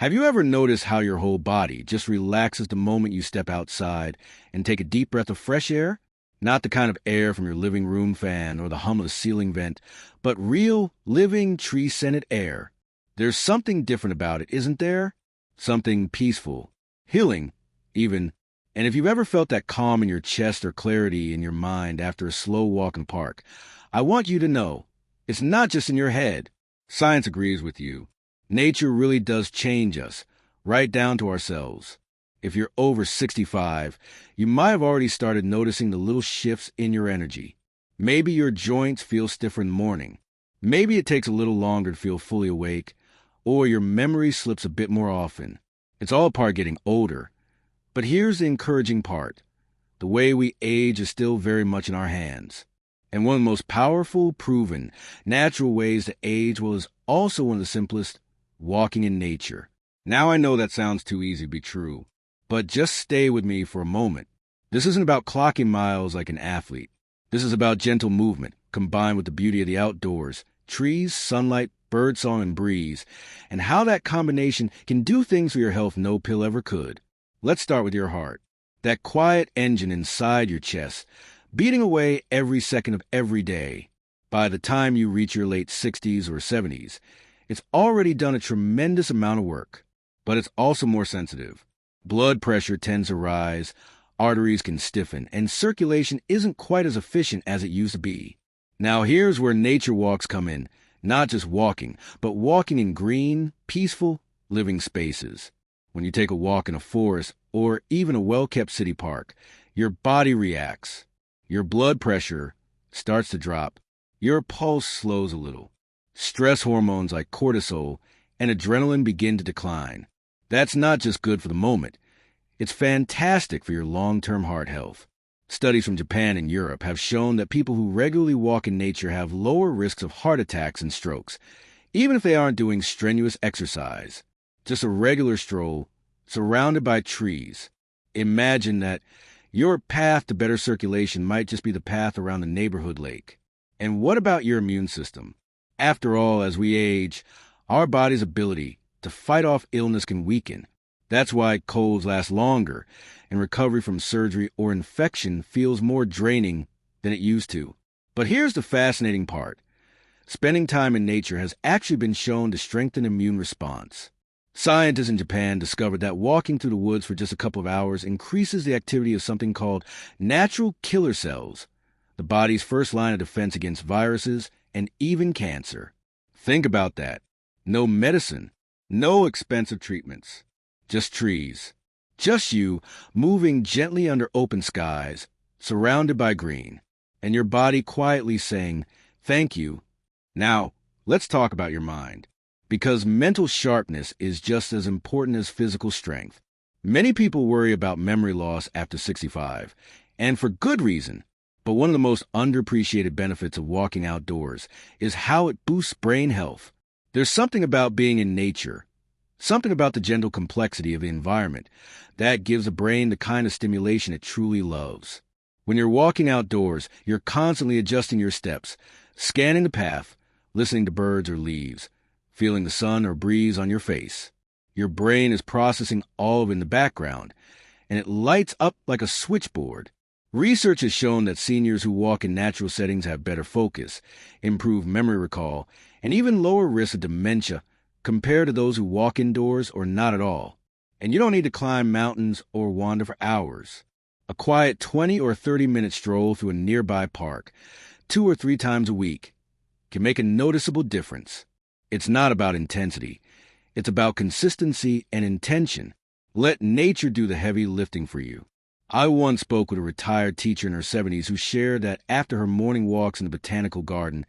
Have you ever noticed how your whole body just relaxes the moment you step outside and take a deep breath of fresh air? Not the kind of air from your living room fan or the hum of the ceiling vent, but real, living, tree-scented air. There's something different about it, isn't there? Something peaceful, healing, even. And if you've ever felt that calm in your chest or clarity in your mind after a slow walk in the park, I want you to know, it's not just in your head. Science agrees with you. Nature really does change us, right down to ourselves. If you're over 65, you might have already started noticing the little shifts in your energy. Maybe your joints feel stiffer in the morning. Maybe it takes a little longer to feel fully awake, or your memory slips a bit more often. It's all part of getting older. But here's the encouraging part. The way we age is still very much in our hands. And one of the most powerful, proven, natural ways to age was also one of the simplest, walking in nature. Now I know that sounds too easy to be true, but just stay with me for a moment. This isn't about clocking miles like an athlete. This is about gentle movement, combined with the beauty of the outdoors, trees, sunlight, birdsong, and breeze, and how that combination can do things for your health no pill ever could. Let's start with your heart. That quiet engine inside your chest, beating away every second of every day. By the time you reach your late 60s or 70s, it's already done a tremendous amount of work, but it's also more sensitive. Blood pressure tends to rise, arteries can stiffen, and circulation isn't quite as efficient as it used to be. Now here's where nature walks come in, not just walking, but walking in green, peaceful, living spaces. When you take a walk in a forest or even a well-kept city park, your body reacts. Your blood pressure starts to drop. Your pulse slows a little. Stress hormones like cortisol and adrenaline begin to decline. That's not just good for the moment. It's fantastic for your long-term heart health. Studies from Japan and Europe have shown that people who regularly walk in nature have lower risks of heart attacks and strokes, even if they aren't doing strenuous exercise. Just a regular stroll, surrounded by trees. Imagine that your path to better circulation might just be the path around the neighborhood lake. And what about your immune system? After all, as we age, our body's ability to fight off illness can weaken. That's why colds last longer, and recovery from surgery or infection feels more draining than it used to. But here's the fascinating part. Spending time in nature has actually been shown to strengthen immune response. Scientists in Japan discovered that walking through the woods for just a couple of hours increases the activity of something called natural killer cells, the body's first line of defense against viruses and even cancer. Think about that. No medicine, no expensive treatments, just trees. Just you moving gently under open skies, surrounded by green, and your body quietly saying, "Thank you." Now, let's talk about your mind, because mental sharpness is just as important as physical strength. Many people worry about memory loss after 65, and for good reason. But one of the most underappreciated benefits of walking outdoors is how it boosts brain health. There's something about being in nature, something about the gentle complexity of the environment, that gives the brain the kind of stimulation it truly loves. When you're walking outdoors, you're constantly adjusting your steps, scanning the path, listening to birds or leaves, feeling the sun or breeze on your face. Your brain is processing all of it in the background, and it lights up like a switchboard. Research has shown that seniors who walk in natural settings have better focus, improved memory recall, and even lower risk of dementia compared to those who walk indoors or not at all. And you don't need to climb mountains or wander for hours. A quiet 20 or 30-minute stroll through a nearby park, 2 or 3 times a week, can make a noticeable difference. It's not about intensity. It's about consistency and intention. Let nature do the heavy lifting for you. I once spoke with a retired teacher in her 70s who shared that after her morning walks in the botanical garden,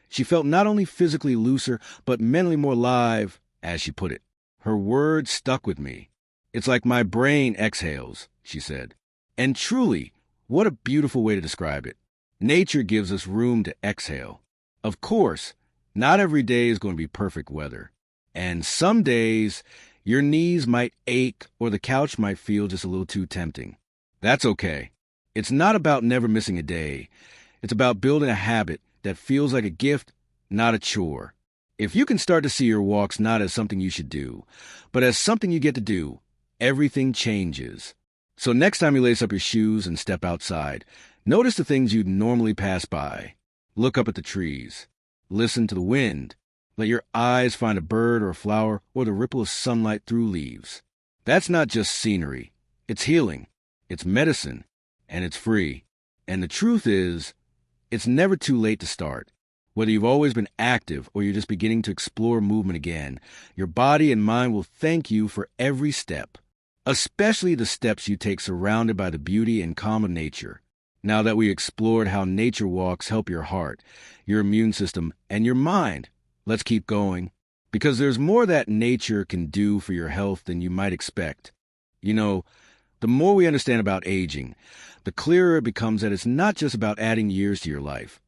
she felt not only physically looser, but mentally more alive, as she put it. Her words stuck with me. "It's like my brain exhales," she said. And truly, what a beautiful way to describe it. Nature gives us room to exhale. Of course, not every day is going to be perfect weather. And some days, your knees might ache or the couch might feel just a little too tempting. That's okay. It's not about never missing a day. It's about building a habit that feels like a gift, not a chore. If you can start to see your walks not as something you should do, but as something you get to do, everything changes. So next time you lace up your shoes and step outside, notice the things you'd normally pass by. Look up at the trees. Listen to the wind. Let your eyes find a bird or a flower or the ripple of sunlight through leaves. That's not just scenery. It's healing. It's medicine. And it's free. And the truth is, it's never too late to start. Whether you've always been active or you're just beginning to explore movement again, your body and mind will thank you for every step, especially the steps you take surrounded by the beauty and calm of nature. Now that we explored how nature walks help your heart, your immune system, and your mind, let's keep going, because there's more that nature can do for your health than you might expect. You know, the more we understand about aging, the clearer it becomes that it's not just about adding years to your life.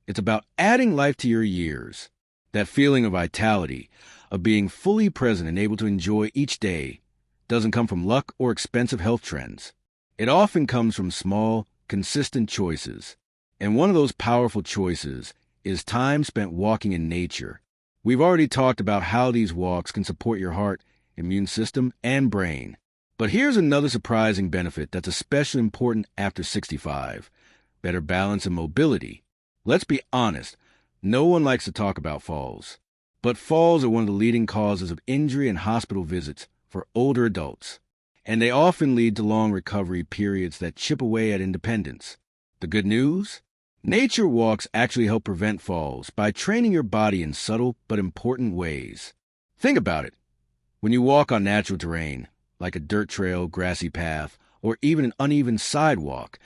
It's about adding life to your years. That feeling of vitality, of being fully present and able to enjoy each day, doesn't come from luck or expensive health trends. It often comes from small, consistent choices. And one of those powerful choices is time spent walking in nature. We've already talked about how these walks can support your heart, immune system, and brain. But here's another surprising benefit that's especially important after 65. Better balance and mobility. Let's be honest, no one likes to talk about falls. But falls are one of the leading causes of injury and hospital visits for older adults. And they often lead to long recovery periods that chip away at independence. The good news? Nature walks actually help prevent falls by training your body in subtle but important ways. Think about it. When you walk on natural terrain, like a dirt trail, grassy path, or even an uneven sidewalk,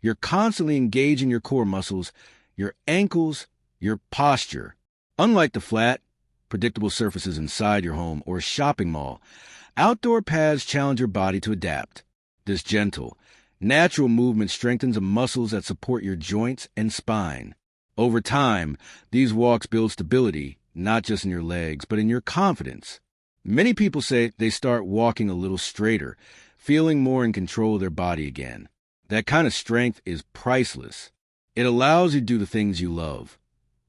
you're constantly engaging your core muscles, your ankles, your posture. Unlike the flat, predictable surfaces inside your home or shopping mall, outdoor paths challenge your body to adapt. This gentle, natural movement strengthens the muscles that support your joints and spine. Over time, these walks build stability, not just in your legs, but in your confidence. Many people say they start walking a little straighter, feeling more in control of their body again. That kind of strength is priceless. It allows you to do the things you love,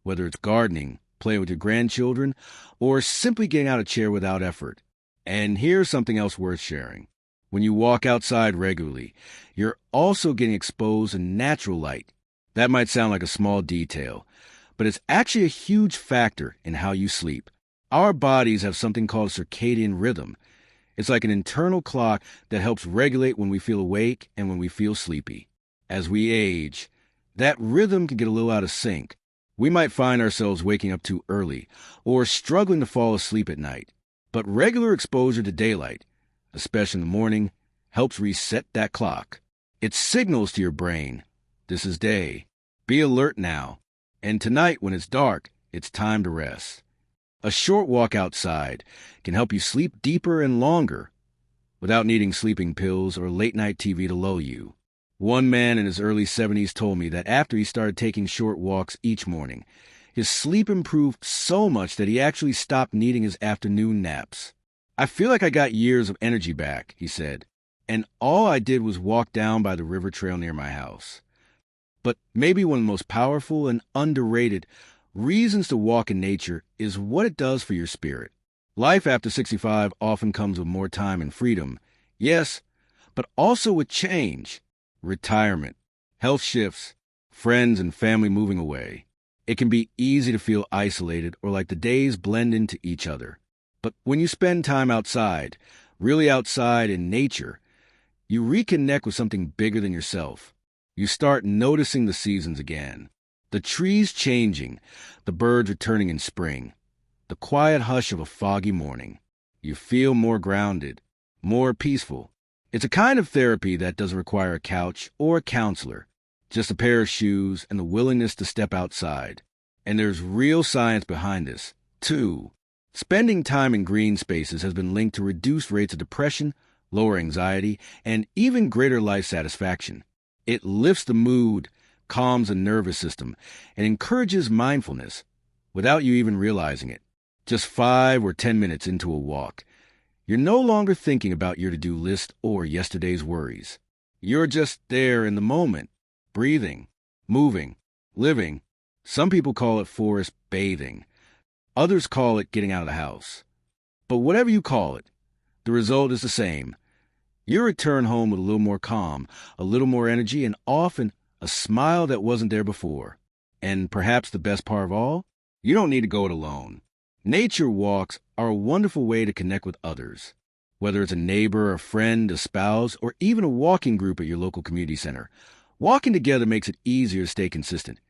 whether it's gardening, playing with your grandchildren, or simply getting out of a chair without effort. And here's something else worth sharing. When you walk outside regularly, you're also getting exposed to natural light. That might sound like a small detail, but it's actually a huge factor in how you sleep. Our bodies have something called circadian rhythm. It's like an internal clock that helps regulate when we feel awake and when we feel sleepy. As we age, that rhythm can get a little out of sync. We might find ourselves waking up too early or struggling to fall asleep at night. But regular exposure to daylight, especially in the morning, helps reset that clock. It signals to your brain, this is day. Be alert now. And tonight, when it's dark, it's time to rest. A short walk outside can help you sleep deeper and longer without needing sleeping pills or late-night TV to lull you. One man in his early 70s told me that after he started taking short walks each morning, his sleep improved so much that he actually stopped needing his afternoon naps. I feel like I got years of energy back, he said, and all I did was walk down by the river trail near my house. But maybe one of the most powerful and underrated reasons to walk in nature is what it does for your spirit. Life after 65 often comes with more time and freedom, yes, but also with change, retirement, health shifts, friends and family moving away. It can be easy to feel isolated or like the days blend into each other. But when you spend time outside, really outside in nature, you reconnect with something bigger than yourself. You start noticing the seasons again. The trees changing, the birds returning in spring, the quiet hush of a foggy morning. You feel more grounded, more peaceful. It's a kind of therapy that doesn't require a couch or a counselor, just a pair of shoes and the willingness to step outside. And there's real science behind this, too. Spending time in green spaces has been linked to reduced rates of depression, lower anxiety, and even greater life satisfaction. It lifts the mood, calms the nervous system, and encourages mindfulness without you even realizing it. Just 5 or 10 minutes into a walk, you're no longer thinking about your to-do list or yesterday's worries. You're just there in the moment, breathing, moving, living. Some people call it forest bathing. Others call it getting out of the house. But whatever you call it, the result is the same. You return home with a little more calm, a little more energy, and often a smile that wasn't there before. And perhaps the best part of all, you don't need to go it alone. Nature walks are a wonderful way to connect with others. Whether it's a neighbor, a friend, a spouse, or even a walking group at your local community center, walking together makes it easier to stay consistent,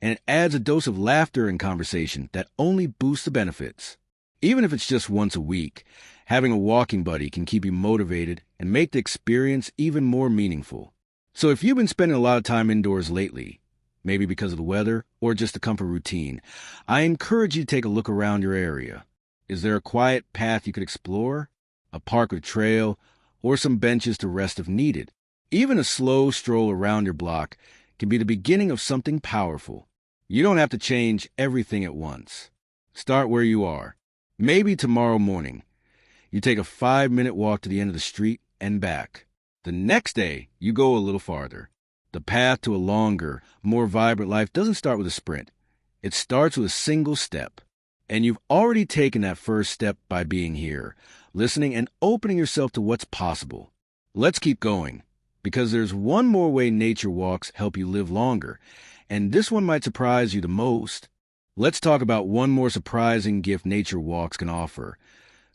and it adds a dose of laughter and conversation that only boosts the benefits. Even if it's just once a week, having a walking buddy can keep you motivated and make the experience even more meaningful. So if you've been spending a lot of time indoors lately, maybe because of the weather or just the comfort routine, I encourage you to take a look around your area. Is there a quiet path you could explore? A park or trail, or some benches to rest if needed? Even a slow stroll around your block can be the beginning of something powerful. You don't have to change everything at once. Start where you are. Maybe tomorrow morning, you take a 5-minute walk to the end of the street and back. The next day, you go a little farther. The path to a longer, more vibrant life doesn't start with a sprint. It starts with a single step. And you've already taken that first step by being here, listening and opening yourself to what's possible. Let's keep going, because there's one more way nature walks help you live longer, and this one might surprise you the most. Let's talk about one more surprising gift nature walks can offer,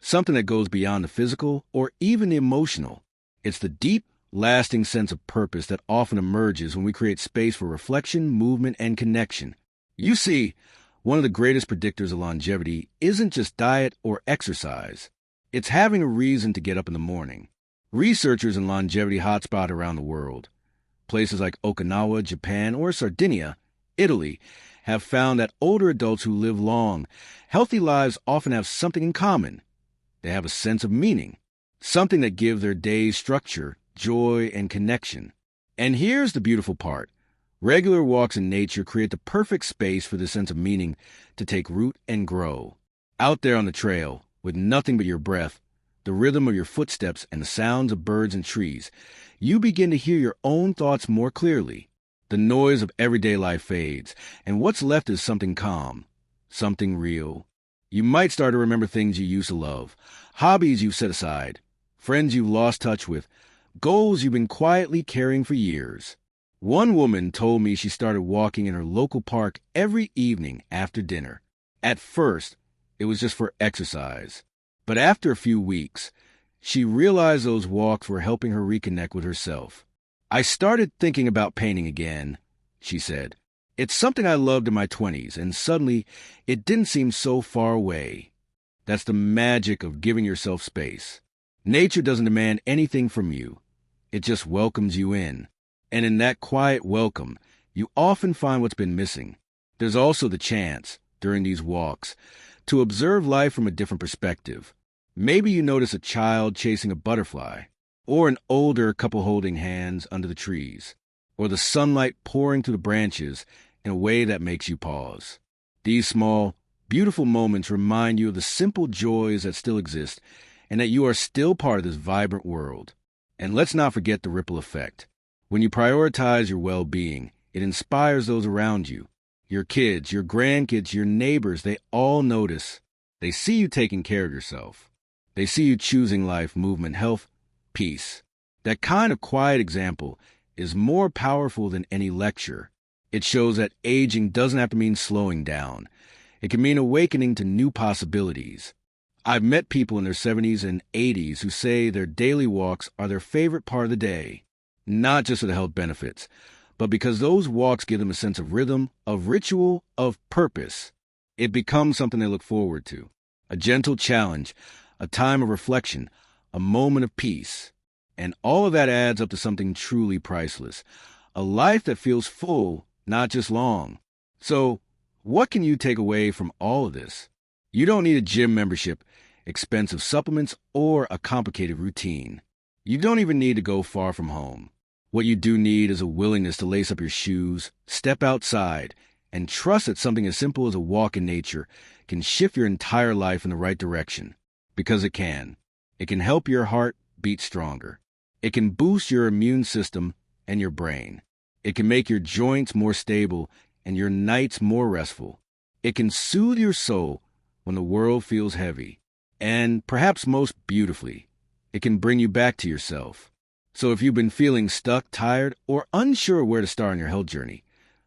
something that goes beyond the physical or even the emotional. It's the deep, lasting sense of purpose that often emerges when we create space for reflection, movement, and connection. You see, one of the greatest predictors of longevity isn't just diet or exercise. It's having a reason to get up in the morning. Researchers in longevity hotspots around the world, places like Okinawa, Japan, or Sardinia, Italy, have found that older adults who live long, healthy lives often have something in common. They have a sense of meaning, something that gives their days structure, joy, and connection. And here's the beautiful part. Regular walks in nature create the perfect space for this sense of meaning to take root and grow. Out there on the trail, with nothing but your breath, the rhythm of your footsteps, and the sounds of birds and trees, you begin to hear your own thoughts more clearly. The noise of everyday life fades, and what's left is something calm, something real. You might start to remember things you used to love, hobbies you've set aside, friends you've lost touch with, goals you've been quietly carrying for years. One woman told me she started walking in her local park every evening after dinner. At first, it was just for exercise. But after a few weeks, she realized those walks were helping her reconnect with herself. I started thinking about painting again, she said. It's something I loved in my 20s, and suddenly it didn't seem so far away. That's the magic of giving yourself space. Nature doesn't demand anything from you. It just welcomes you in. And in that quiet welcome, you often find what's been missing. There's also the chance, during these walks, to observe life from a different perspective. Maybe you notice a child chasing a butterfly, or an older couple holding hands under the trees, or the sunlight pouring through the branches in a way that makes you pause. These small, beautiful moments remind you of the simple joys that still exist and that you are still part of this vibrant world. And let's not forget the ripple effect. When you prioritize your well-being, it inspires those around you. Your kids, your grandkids, your neighbors, they all notice. They see you taking care of yourself. They see you choosing life, movement, health, peace. That kind of quiet example is more powerful than any lecture. It shows that aging doesn't have to mean slowing down. It can mean awakening to new possibilities. I've met people in their 70s and 80s who say their daily walks are their favorite part of the day. Not just for the health benefits, but because those walks give them a sense of rhythm, of ritual, of purpose. It becomes something they look forward to. A gentle challenge, a time of reflection, a moment of peace. And all of that adds up to something truly priceless. A life that feels full, not just long. So, what can you take away from all of this? You don't need a gym membership, expensive supplements, or a complicated routine. You don't even need to go far from home. What you do need is a willingness to lace up your shoes, step outside, and trust that something as simple as a walk in nature can shift your entire life in the right direction. Because it can. It can help your heart beat stronger. It can boost your immune system and your brain. It can make your joints more stable and your nights more restful. It can soothe your soul when the world feels heavy. And perhaps most beautifully, it can bring you back to yourself. So if you've been feeling stuck, tired, or unsure where to start on your health journey,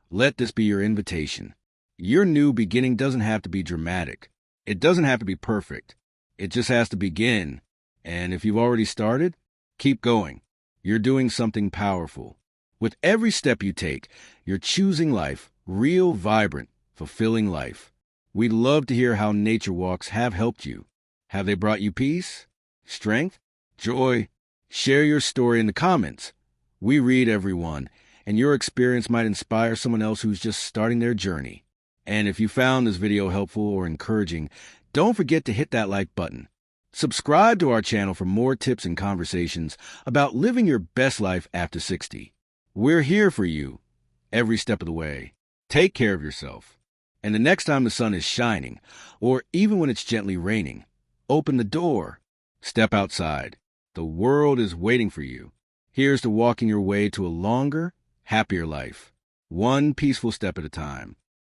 let this be your invitation. Your new beginning doesn't have to be dramatic. It doesn't have to be perfect. It just has to begin. And if you've already started, keep going. You're doing something powerful. With every step you take, you're choosing life, real, vibrant, fulfilling life. We'd love to hear how nature walks have helped you. Have they brought you peace, strength, joy? Share your story in the comments. We read every one, and your experience might inspire someone else who's just starting their journey. And if you found this video helpful or encouraging, don't forget to hit that like button. Subscribe to our channel for more tips and conversations about living your best life after 60. We're here for you every step of the way. Take care of yourself. And the next time the sun is shining, or even when it's gently raining, open the door. Step outside. The world is waiting for you. Here's to walking your way to a longer, happier life, one peaceful step at a time.